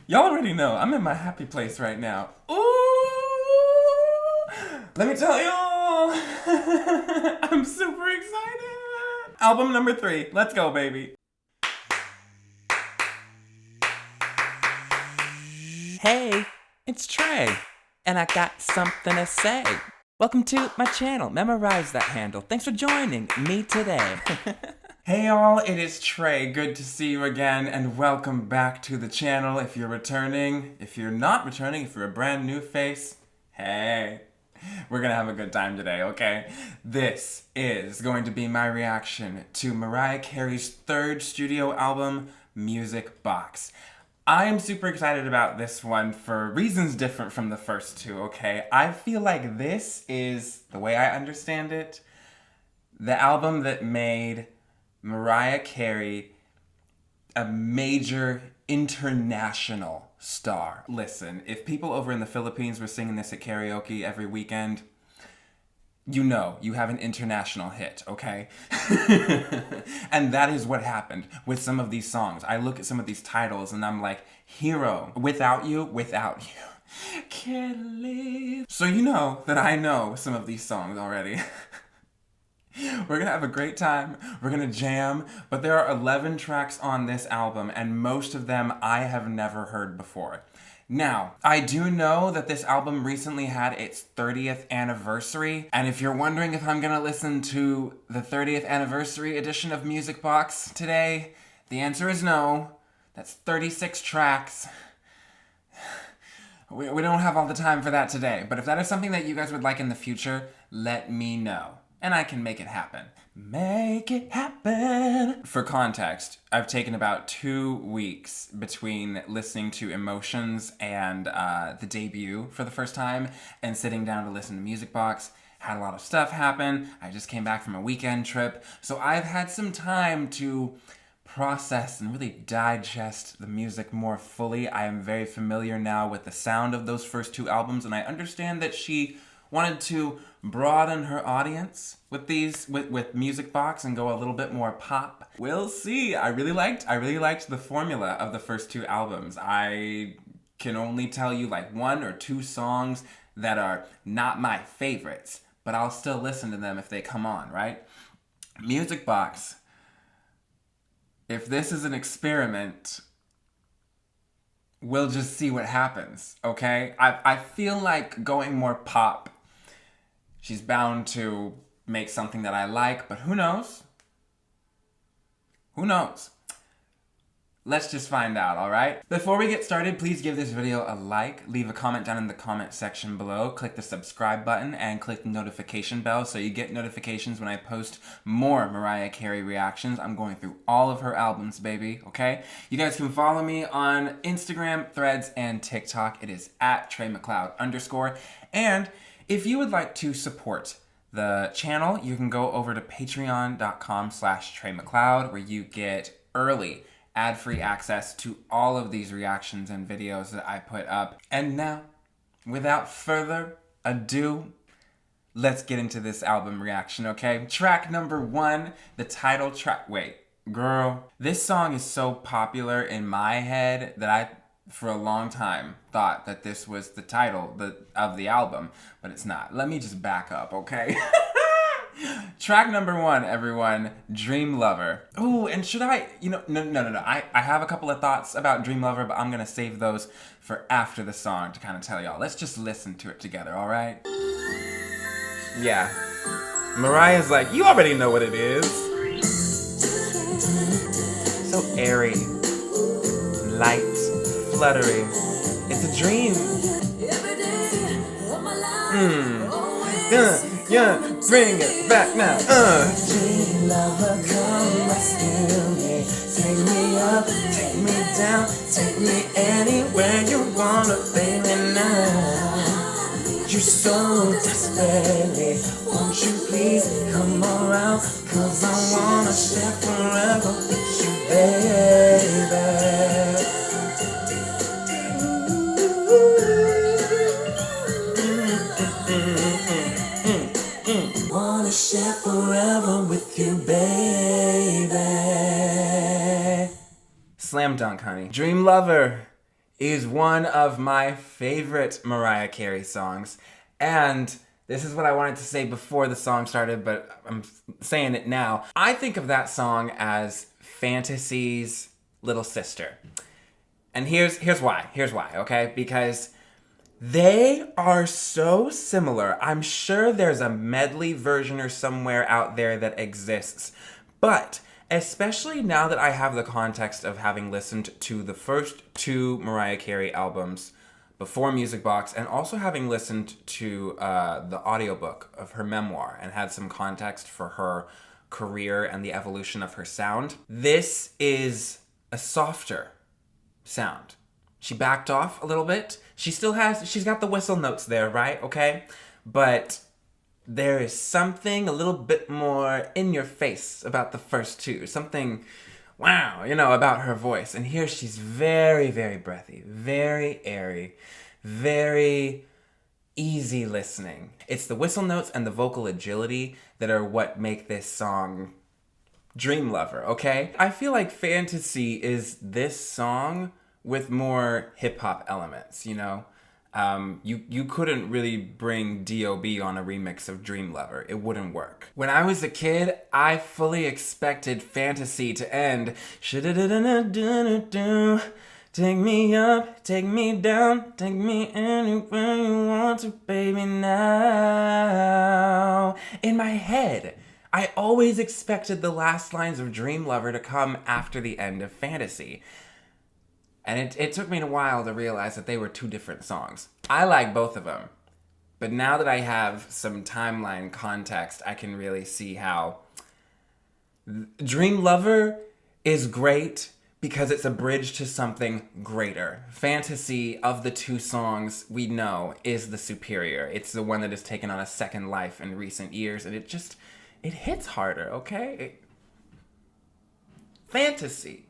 Y'all already know, I'm in my happy place right now. Ooh! Let me tell y'all! I'm super excited! Album number 3. Let's go, baby. Hey, it's Trey, and I got something to say. Welcome to my channel. Memorize that handle. Thanks for joining me today. Hey y'all, it is Trey. Good to see you again, and welcome back to the channel. If you're returning, if you're not returning, if you're a brand new face, hey, we're gonna have a good time today, okay? This is going to be my reaction to Mariah Carey's 3rd studio album, Music Box. I am super excited about this one for reasons different from the first two, okay? I feel like this is, the way I understand it, the album that made Mariah Carey a major international star. Listen, if people over in the Philippines were singing this at karaoke every weekend, you know you have an international hit, okay? And that is what happened with some of these songs. I look at some of these titles and I'm like, Hero, Without You, Can't Live. So you know that I know some of these songs already. We're gonna have a great time, we're gonna jam, but there are 11 tracks on this album and most of them I have never heard before. Now, I do know that this album recently had its 30th anniversary, and if you're wondering if I'm gonna listen to the 30th anniversary edition of Music Box today, the answer is no. That's 36 tracks. We don't have all the time for that today, but if that is something that you guys would like in the future, let me know. And I can make it happen. Make it happen! For context, I've taken about 2 weeks between listening to Emotions and the debut for the first time and sitting down to listen to Music Box. Had a lot of stuff happen. I just came back from a weekend trip. So I've had some time to process and really digest the music more fully. I am very familiar now with the sound of those first 2 albums, and I understand that she wanted to broaden her audience with Music Box and go a little bit more pop. We'll see. I really liked the formula of the first 2 albums. I can only tell you like 1 or 2 songs that are not my favorites, but I'll still listen to them if they come on, right? Music Box, if this is an experiment, we'll just see what happens, okay? I feel like going more pop, she's bound to make something that I like, but who knows? Who knows? Let's just find out, alright? Before we get started, please give this video a like, leave a comment down in the comment section below, click the subscribe button, and click the notification bell so you get notifications when I post more Mariah Carey reactions. I'm going through all of her albums, baby, okay? You guys can follow me on Instagram, Threads, and TikTok. It is at TreyMcLeod_. And if you would like to support the channel, you can go over to patreon.com/TreyMcLeod, where you get early ad-free access to all of these reactions and videos that I put up. And now, without further ado, let's get into this album reaction, okay? Track number 1, the title track. Wait, girl, this song is so popular in my head that I, for a long time, thought that this was the title of the album, but it's not. Let me just back up, okay? Track number 1, everyone, Dreamlover. Ooh, and should I, no. I have a couple of thoughts about Dreamlover, but I'm gonna save those for after the song to kind of tell y'all. Let's just listen to it together, all right? Yeah. Mariah's like, you already know what it is. So airy, light, fluttery. It's a dream. Yeah, bring it back now. Dreamlover, come rescue me. Take me up, take me down, take me anywhere you wanna, baby, now. You so desperately, won't you please come around? 'Cause I wanna share forever with you, baby. Wanna share forever with you, baby. Slam dunk, honey. Dreamlover, is one of my favorite Mariah Carey songs. And this is what I wanted to say before the song started, but I'm saying it now. I think of that song as Fantasy's little sister. And here's why. Here's why, okay? Because they are so similar. I'm sure there's a medley version or somewhere out there that exists. But especially now that I have the context of having listened to the first two Mariah Carey albums before Music Box, and also having listened to the audiobook of her memoir and had some context for her career and the evolution of her sound, this is a softer sound. She backed off a little bit. She's got the whistle notes there, right? Okay? But there is something a little bit more in your face about the first two. Something, wow, about her voice. And here she's very, very breathy, very airy, very easy listening. It's the whistle notes and the vocal agility that are what make this song Dreamlover, okay? I feel like Fantasy is this song with more hip-hop elements, You couldn't really bring D.O.B. on a remix of Dreamlover. It wouldn't work. When I was a kid, I fully expected Fantasy to end. Take me up, take me down, take me anywhere you want to, baby, now. In my head, I always expected the last lines of Dreamlover to come after the end of Fantasy. And it took me a while to realize that they were two different songs. I like both of them. But now that I have some timeline context, I can really see how Dreamlover is great because it's a bridge to something greater. Fantasy, of the two songs we know, is the superior. It's the one that has taken on a second life in recent years, and it hits harder, okay? Fantasy.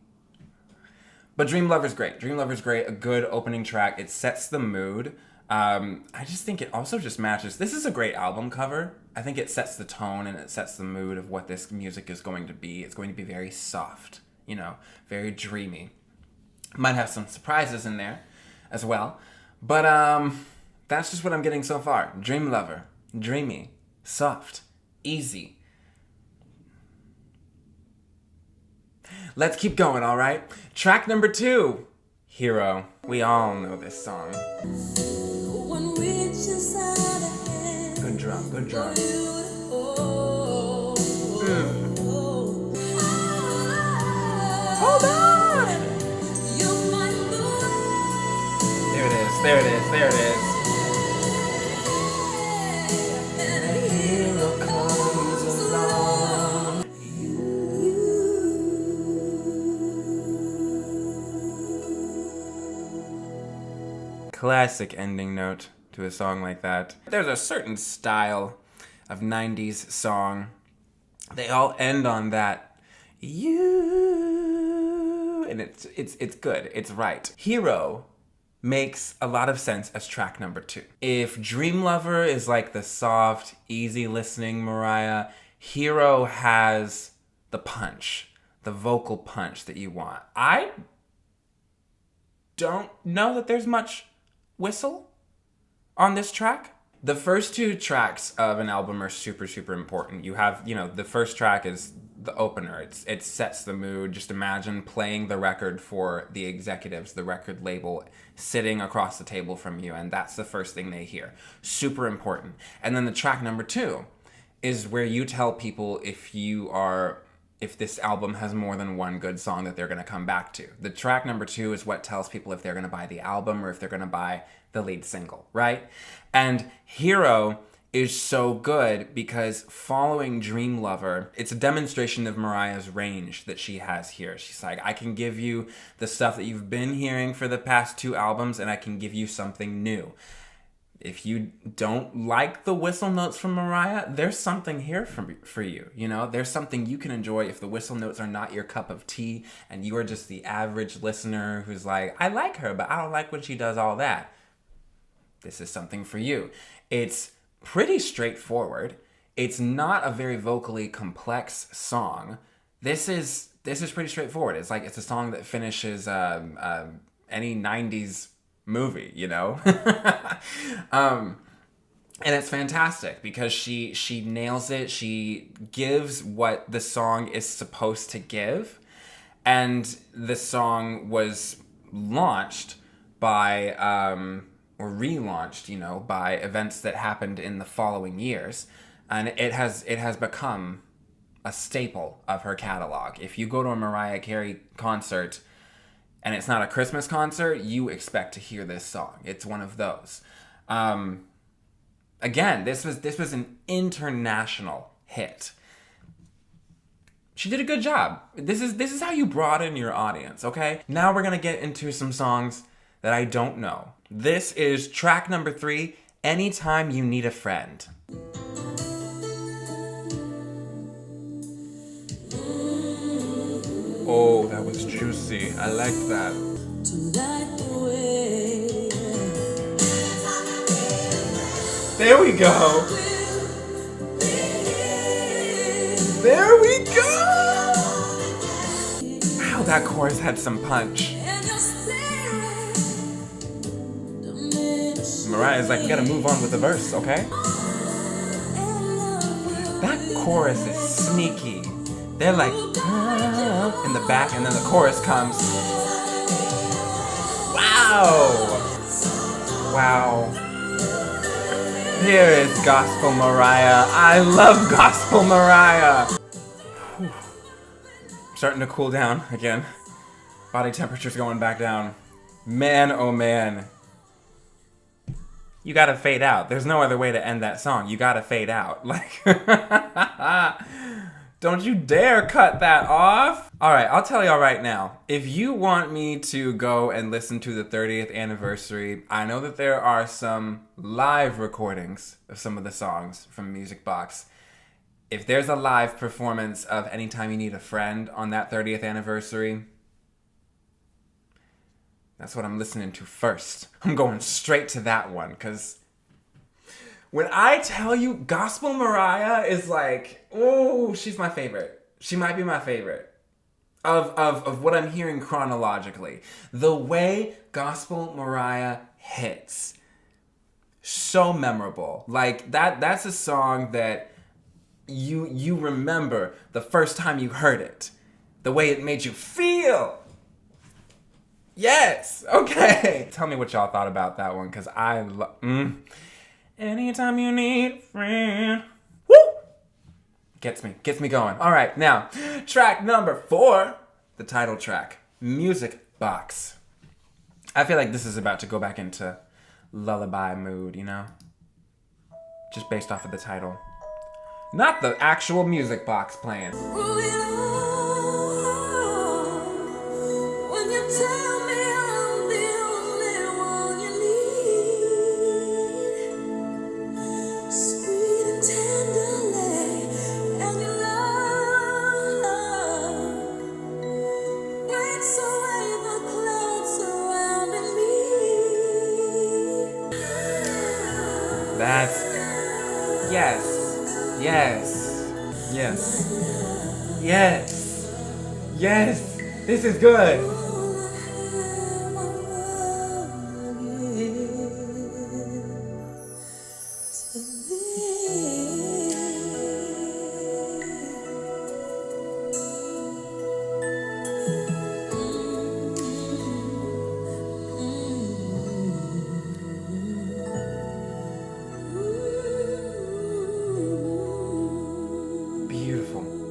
But Dreamlover's great. Dreamlover's great. A good opening track. It sets the mood. I just think it also just matches. This is a great album cover. I think it sets the tone and it sets the mood of what this music is going to be. It's going to be very soft, very dreamy. Might have some surprises in there as well. But that's just what I'm getting so far. Dreamlover. Dreamy. Soft. Easy. Let's keep going, all right? Track number 2, Hero. We all know this song. Good drum, good drum. Hold on! There it is, there it is, there it is. Classic ending note to a song like that. There's a certain style of 90s song. They all end on that you, and it's good. It's right. Hero makes a lot of sense as track number 2. If Dreamlover is like the soft, easy listening Mariah, Hero has the punch, the vocal punch that you want. I don't know that there's much whistle on this track. The first 2 tracks of an album are super, super important. You have, the first track is the opener. It sets the mood. Just imagine playing the record for the executives, the record label, sitting across the table from you, and that's the first thing they hear. Super important. And then the track number 2 is where you tell people if this album has more than one good song that they're going to come back to. The track number 2 is what tells people if they're going to buy the album or if they're going to buy the lead single, right? And Hero is so good because following Dreamlover, it's a demonstration of Mariah's range that she has here. She's like, I can give you the stuff that you've been hearing for the past 2 albums, and I can give you something new. If you don't like the whistle notes from Mariah, there's something here for you, There's something you can enjoy if the whistle notes are not your cup of tea and you are just the average listener who's like, I like her, but I don't like when she does all that. This is something for you. It's pretty straightforward. It's not a very vocally complex song. This is pretty straightforward. It's a song that finishes any 90s movie, you know? And it's fantastic because she nails it. She gives what the song is supposed to give. And the song was launched by, or relaunched, you know, by events that happened in the following years. And it has become a staple of her catalog. If you go to a Mariah Carey concert and it's not a Christmas concert, you expect to hear this song. It's one of those. Again, this was an international hit. She did a good job. This is how you broaden your audience, okay? Now we're gonna get into some songs that I don't know. This is track number 3, Anytime You Need a Friend. Oh, that was juicy. I like that. There we go. There we go. Wow, that chorus had some punch. Mariah's like, we gotta move on with the verse, okay? That chorus is sneaky. They're like, in the back, and then the chorus comes. Wow. Wow. Here is Gospel Mariah. I love Gospel Mariah. Whew. Starting to cool down again. Body temperature's going back down. Man, oh man. You gotta fade out. There's no other way to end that song. You gotta fade out. Like, don't you dare cut that off. All right, I'll tell y'all right now. If you want me to go and listen to the 30th anniversary, I know that there are some live recordings of some of the songs from Music Box. If there's a live performance of Anytime You Need a Friend on that 30th anniversary, that's what I'm listening to first. I'm going straight to that one, because when I tell you Gospel Mariah is like, oh, she's my favorite. She might be my favorite of what I'm hearing chronologically. The way Gospel Mariah hits, so memorable. Like that's a song that you remember the first time you heard it, the way it made you feel. Yes, okay. Tell me what y'all thought about that one, because I love... Anytime you need a friend. Woo! Gets me going. All right, now, track number 4, the title track, Music Box. I feel like this is about to go back into lullaby mood, you know? Just based off of the title. Not the actual music box playing. That's... Yes. Yes. Yes. Yes. Yes. This is good.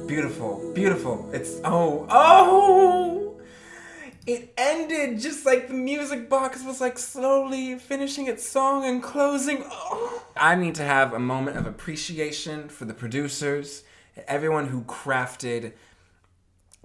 Beautiful, beautiful. It's, oh! It ended just like the music box was like slowly finishing its song and closing. Oh! I need to have a moment of appreciation for the producers, everyone who crafted.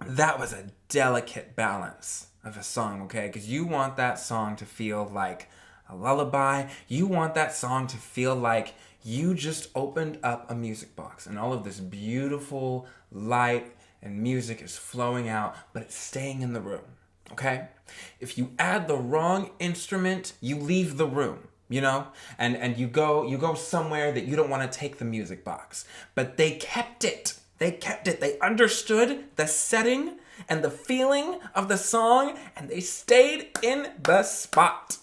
That was a delicate balance of a song, okay? Because you want that song to feel like a lullaby. You want that song to feel like you just opened up a music box and all of this beautiful light and music is flowing out, but it's staying in the room, okay? If you add the wrong instrument, you leave the room, you know? And you go somewhere that you don't want to take the music box. But they kept it. They kept it. They understood the setting and the feeling of the song, and they stayed in the spot.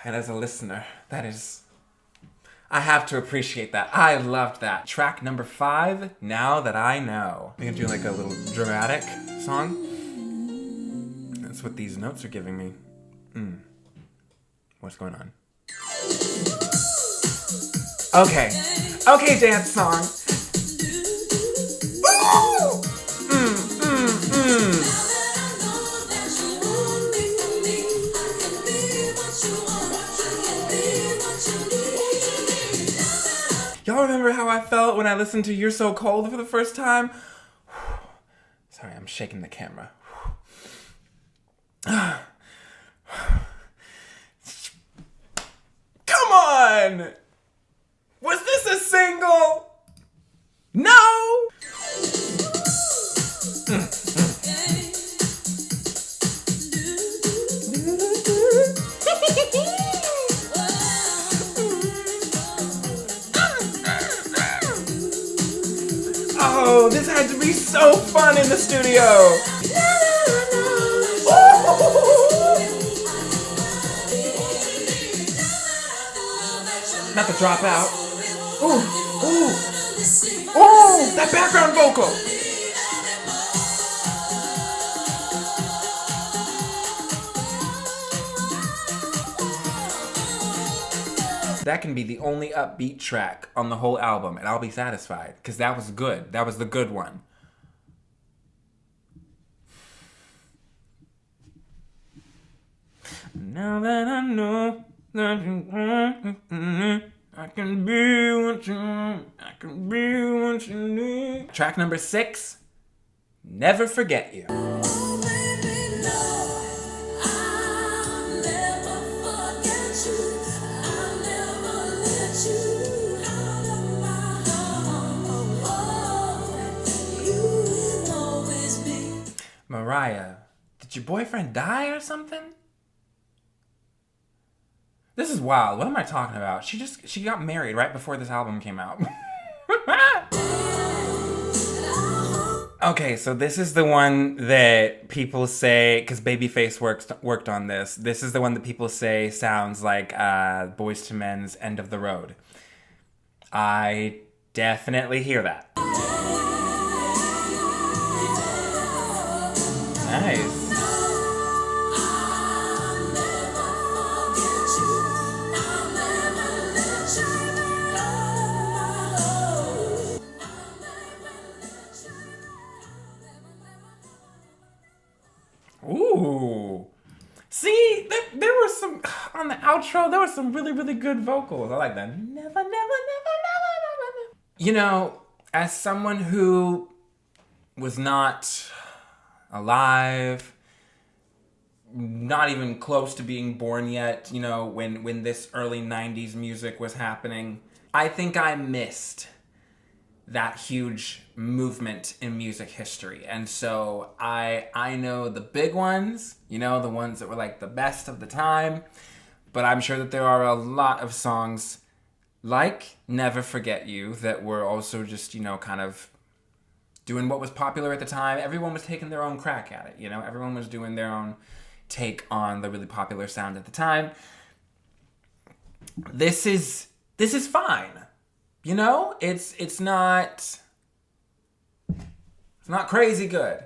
And as a listener, I have to appreciate that. I loved that. Track number 5, Now That I Know. I'm gonna do like a little dramatic song. That's what these notes are giving me. What's going on? Okay, dance song. Y'all remember how I felt when I listened to You're So Cold for the first time? Sorry, I'm shaking the camera. Come on! Was this a single? No! Oh, this had to be so fun in the studio! Not the dropout. Ooh, that background vocal. That can be the only upbeat track on the whole album, and I'll be satisfied, because that was good. That was the good one. Now that I know that I can be what you want, I can be what you need. Track number 6, Never Forget You. Mariah, did your boyfriend die or something? This is wild. What am I talking about? She got married right before this album came out. Okay, so this is the one that people say, because Babyface worked on this. This is the one that people say sounds like Boyz II Men's End of the Road. I definitely hear that. Nice. Ooh. See, there were some, on the outro, there were some really, really good vocals. I like that. Never, never, never, never, never. You know, as someone who was not alive, not even close to being born yet, you know, when this early 90s music was happening, I think I missed that huge movement in music history. And so I know the big ones, you know, the ones that were like the best of the time, but I'm sure that there are a lot of songs like Never Forget You that were also just, you know, kind of doing what was popular at the time. Everyone was taking their own crack at it, you know? Everyone was doing their own take on the really popular sound at the time. This is fine. You know? It's not crazy good.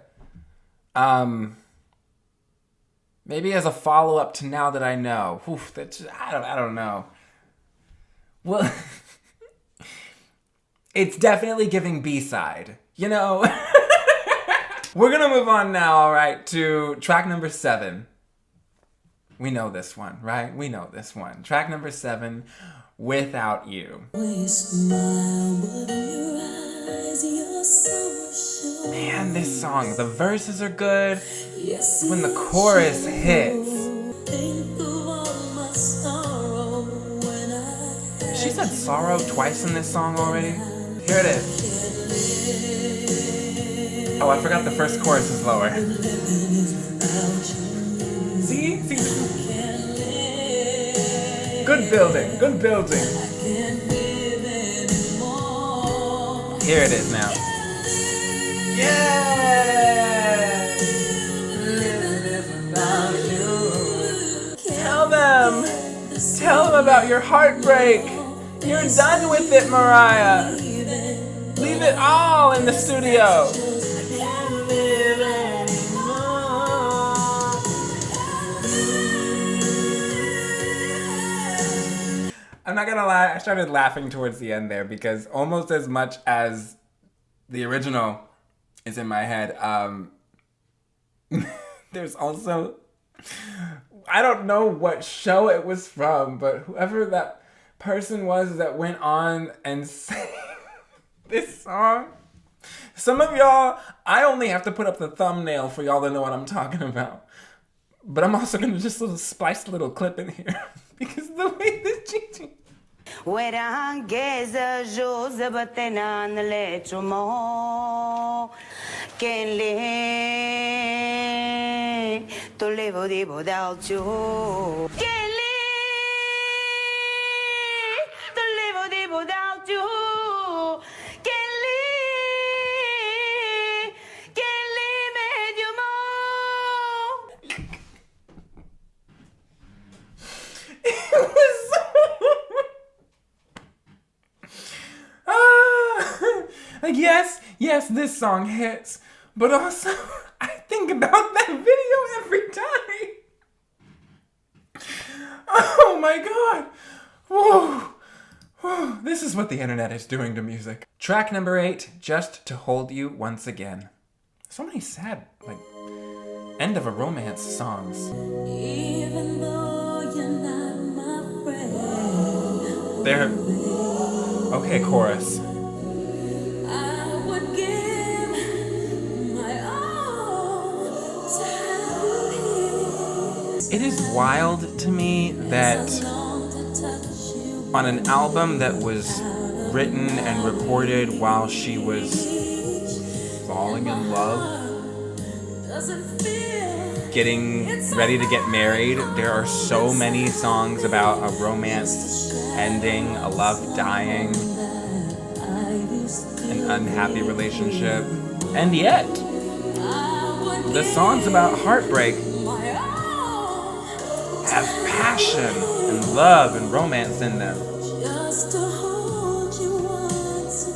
Maybe as a follow-up to Now That I Know. Oof, I don't know. Well, it's definitely giving B-side. You know, we're gonna move on now, all right, to track number 7. We know this one, right? We know this one. Track number 7, Without You. Man, this song, the verses are good. When the chorus hits. She said sorrow twice in this song already. Here it is. Oh, I forgot the first chorus is lower. See? Good building. Here it is now. Yeah! Living without you. Tell them about your heartbreak. You're done with it, Mariah. Leave it all in the studio. I'm not gonna lie, I started laughing towards the end there because almost as much as the original is in my head, there's also, I don't know what show it was from, but whoever that person was that went on and sang this song, some of y'all, I only have to put up the thumbnail for y'all to know what I'm talking about. But I'm also gonna just splice a little clip in here because the way this Gigi. Like, yes, this song hits, but also I think about that video every time. Oh my god. Whoa. Whoa. This is what the internet is doing to music. Track number 8, Just to Hold You Once Again. So many sad, like, end of a romance songs. Even though you're not my friend. There. Okay, chorus. It is wild to me that on an album that was written and recorded while she was falling in love, getting ready to get married, there are so many songs about a romance ending, a love dying, an unhappy relationship, and yet the songs about heartbreak have passion and love and romance in them. Just to hold you once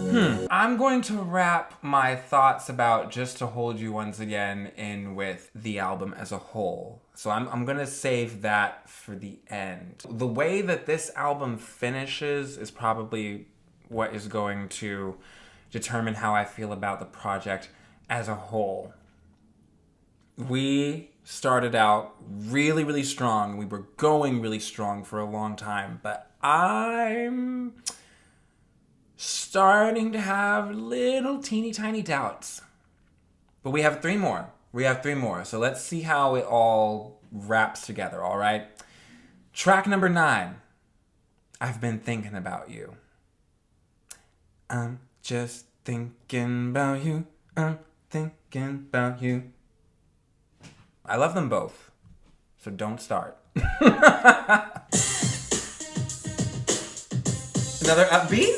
again. I'm going to wrap my thoughts about Just to Hold You Once Again in with the album as a whole. So I'm gonna save that for the end. The way that this album finishes is probably what is going to determine how I feel about the project as a whole. We started out really, really strong. We were going really strong for a long time, but I'm starting to have little teeny tiny doubts. But we have 3 more. So let's see how it all wraps together, all right? Track number 9, I've Been Thinking About You. I'm just thinking about you. I'm thinking about you. I love them both, so don't start. Another upbeat?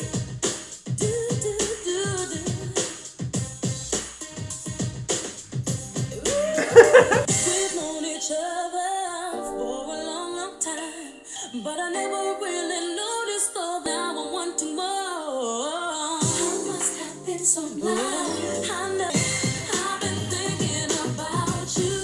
We've known each other for a long, long time, but I never really noticed all now I want to more. I must have been so blind. I know I've been thinking about you.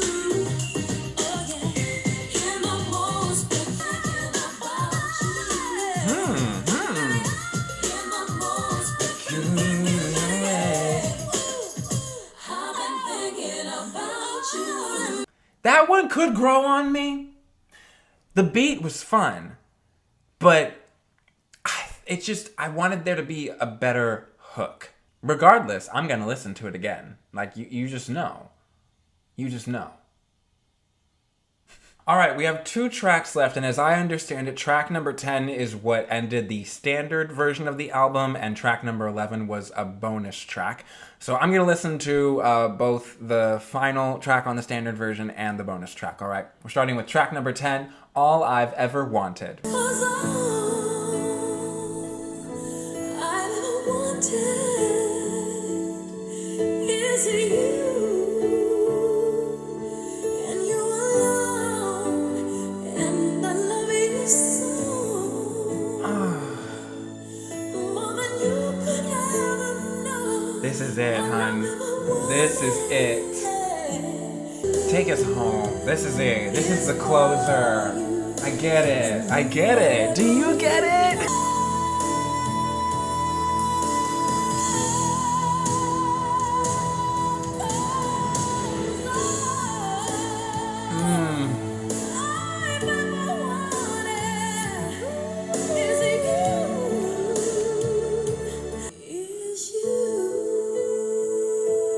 That one could grow on me. The beat was fun, but I wanted there to be a better hook. Regardless, I'm gonna listen to it again. Like, you just know. You just know. Alright, we have 2 tracks left, and as I understand it, track number 10 is what ended the standard version of the album, and track number 11 was a bonus track. So I'm gonna listen to both the final track on the standard version and the bonus track, alright? We're starting with track number 10, All I've Ever Wanted. 'Cause all I ever wanted This is it. Take us home. This is it. This is the closer. I get it. I get it. Do you get it?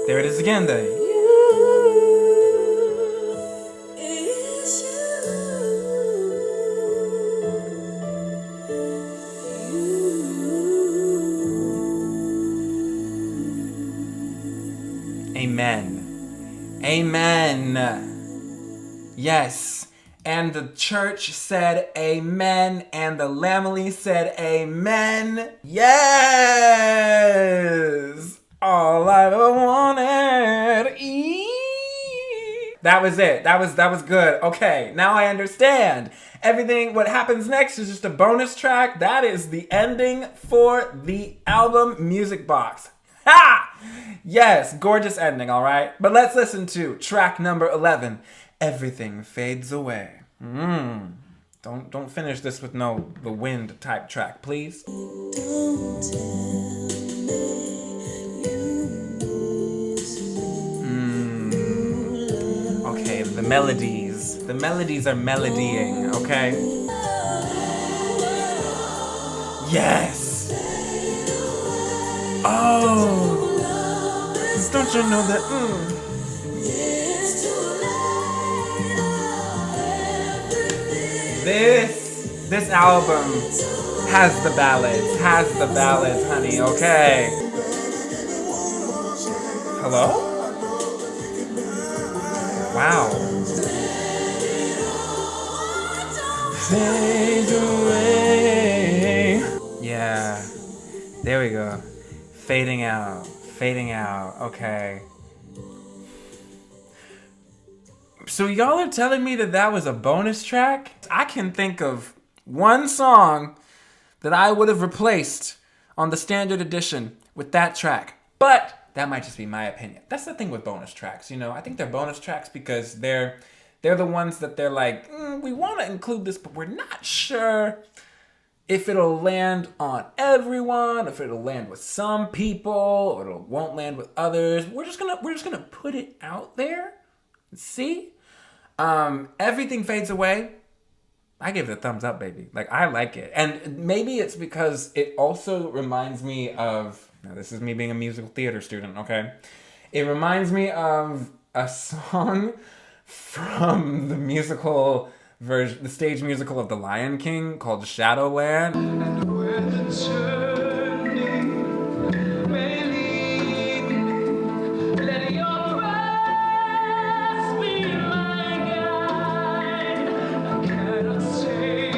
There it is again, Amen. Amen. Yes. And the church said amen, and the Lamely said amen. Yes! All I ever wanted. That was it. That was good. Okay, now I understand. Everything, what happens next is just a bonus track. That is the ending for the album Music Box. Ha! Yes, gorgeous ending, all right? But let's listen to track number 11, Everything Fades Away. Don't finish this with no The Wind type track, please. Don't tell me you miss me. Okay, the melodies. The melodies are melodying, okay? Yes! Oh! Don't you know that? This album has the ballads, honey, okay? Hello? Wow. Fade away. Yeah, there we go. Fading out, okay. So y'all are telling me that was a bonus track? I can think of one song that I would have replaced on the standard edition with that track. But that might just be my opinion. That's the thing with bonus tracks, you know. I think they're bonus tracks because they're the ones that they're like, we want to include this, but we're not sure if it'll land on everyone, if it'll land with some people, or it won't land with others. We're just gonna put it out there. See? Everything Fades Away. I give it a thumbs up, baby. Like, I like it. And maybe it's because it also reminds me of, now this is me being a musical theater student, okay? It reminds me of a song from the musical version, the stage musical of The Lion King called Shadowland. And where the turning may lead, let your eyes be my guide. I cannot say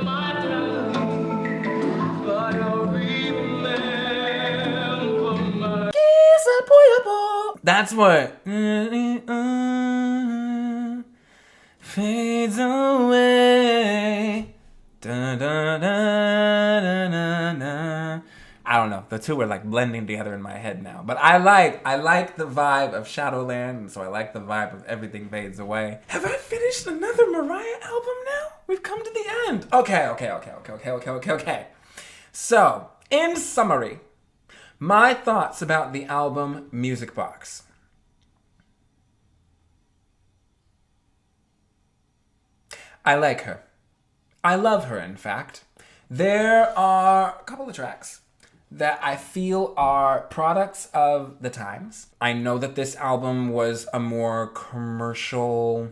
my melody, but I'll remember my disappointable. That's what fades away. Da, da, da, da, da, da. I don't know. The two are like blending together in my head now. But I like the vibe of Shadowland, and so I like the vibe of Everything Fades Away. Have I finished another Mariah album now? We've come to the end. Okay. So, in summary, my thoughts about the album Music Box. I like her. I love her, in fact. There are a couple of tracks that I feel are products of the times. I know that this album was a more commercial,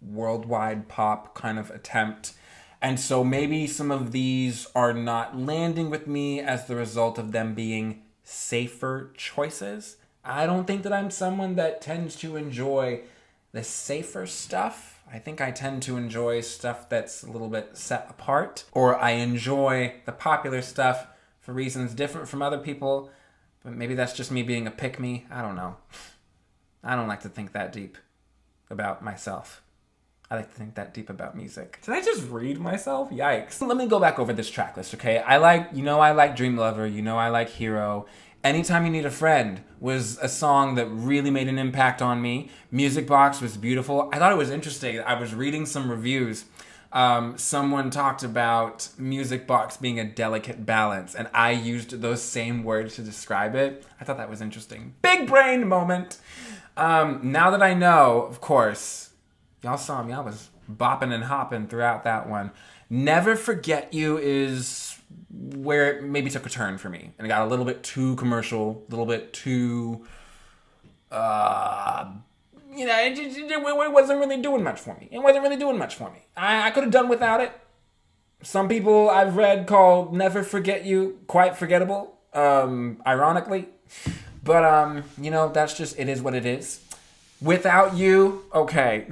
worldwide pop kind of attempt. And so maybe some of these are not landing with me as the result of them being safer choices. I don't think that I'm someone that tends to enjoy the safer stuff. I think I tend to enjoy stuff that's a little bit set apart, or I enjoy the popular stuff for reasons different from other people, but maybe that's just me being a pick-me. I don't know. I don't like to think that deep about myself. I like to think that deep about music. Did I just read myself? Yikes. Let me go back over this track list, okay? I like Dreamlover, I like Hero, Anytime You Need a Friend was a song that really made an impact on me. Music Box was beautiful. I thought it was interesting. I was reading some reviews. Someone talked about Music Box being a delicate balance, and I used those same words to describe it. I thought that was interesting. Big brain moment. Now that I know, of course, y'all saw me. I was bopping and hopping throughout that one. Never Forget You is where it maybe took a turn for me. And it got a little bit too commercial, a little bit too, it wasn't really doing much for me. I could have done without it. Some people I've read call Never Forget You quite forgettable, ironically. But, that's just, it is what it is. Without You, okay.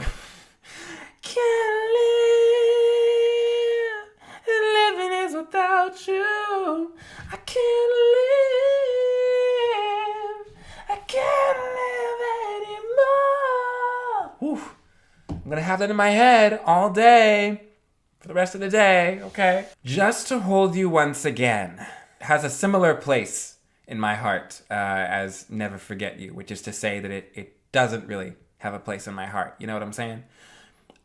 Can't live, living is without you. I can't live anymore. Oof. I'm gonna have that in my head all day for the rest of the day, okay? Just to Hold You Once Again has a similar place in my heart as Never Forget You, which is to say that it doesn't really have a place in my heart. You know what I'm saying?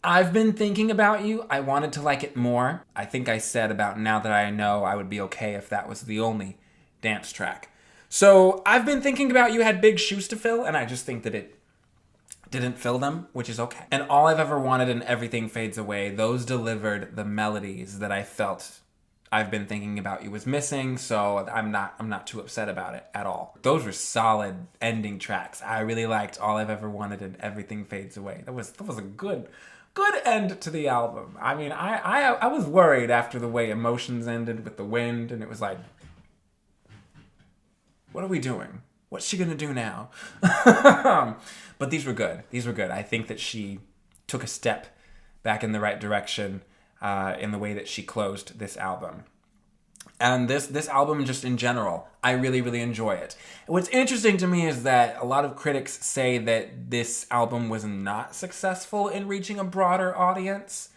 I've been thinking about you. I wanted to like it more. I think I said about Now That I Know I would be okay if that was the only dance track. So I've been thinking about you had big shoes to fill, and I just think that it didn't fill them, which is okay. And All I've Ever Wanted and Everything Fades Away, those delivered the melodies that I felt I've Been Thinking About You was missing, so I'm not too upset about it at all. Those were solid ending tracks. I really liked All I've Ever Wanted and Everything Fades Away. That was a good end to the album. I mean, I was worried after the way Emotions ended with the wind, and it was like, what are we doing? What's she gonna do now? But these were good. I think that she took a step back in the right direction in the way that she closed this album. And this album, just in general, I really, really enjoy it. What's interesting to me is that a lot of critics say that this album was not successful in reaching a broader audience.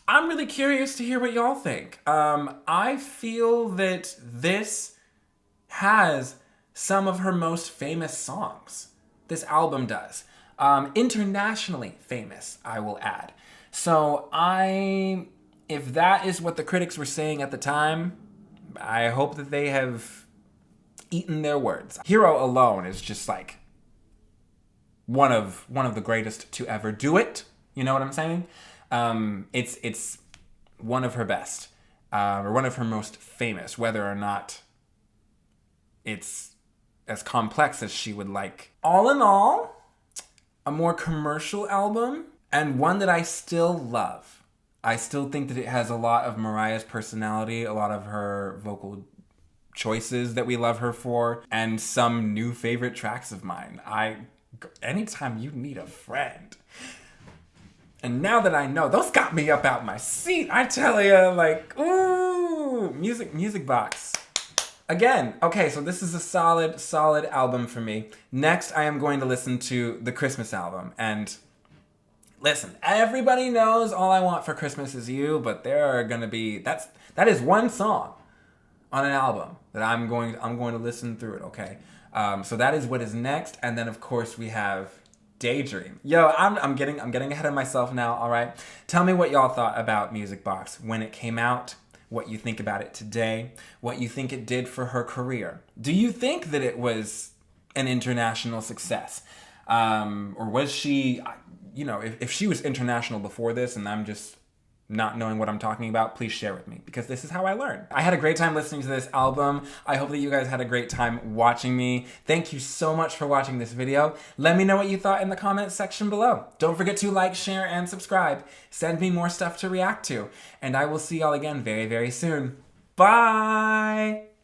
I'm really curious to hear what y'all think. I feel that this has some of her most famous songs. This album does. Internationally famous, I will add. So if that is what the critics were saying at the time, I hope that they have eaten their words. Hero alone is just like one of the greatest to ever do it. You know what I'm saying? It's one of her best, or one of her most famous, whether or not it's as complex as she would like. All in all, a more commercial album, and one that I still love. I still think that it has a lot of Mariah's personality, a lot of her vocal choices that we love her for, and some new favorite tracks of mine. Anytime You Need a Friend. And Now That I Know, those got me up out my seat. I tell you, like, ooh, Music Box. Again, okay, so this is a solid album for me. Next, I am going to listen to the Christmas album. And listen, everybody knows All I Want for Christmas Is You, but there are gonna be, that is one song on an album that I'm going to listen through it, okay? So that is what is next, and then of course we have Daydream. Yo, I'm getting ahead of myself now, all right? Tell me what y'all thought about Music Box when it came out, what you think about it today, what you think it did for her career. Do you think that it was an international success? Or was she, if she was international before this and I'm just not knowing what I'm talking about, please share with me, because this is how I learn. I had a great time listening to this album. I hope that you guys had a great time watching me. Thank you so much for watching this video. Let me know what you thought in the comments section below. Don't forget to like, share, and subscribe. Send me more stuff to react to. And I will see y'all again very, very soon. Bye!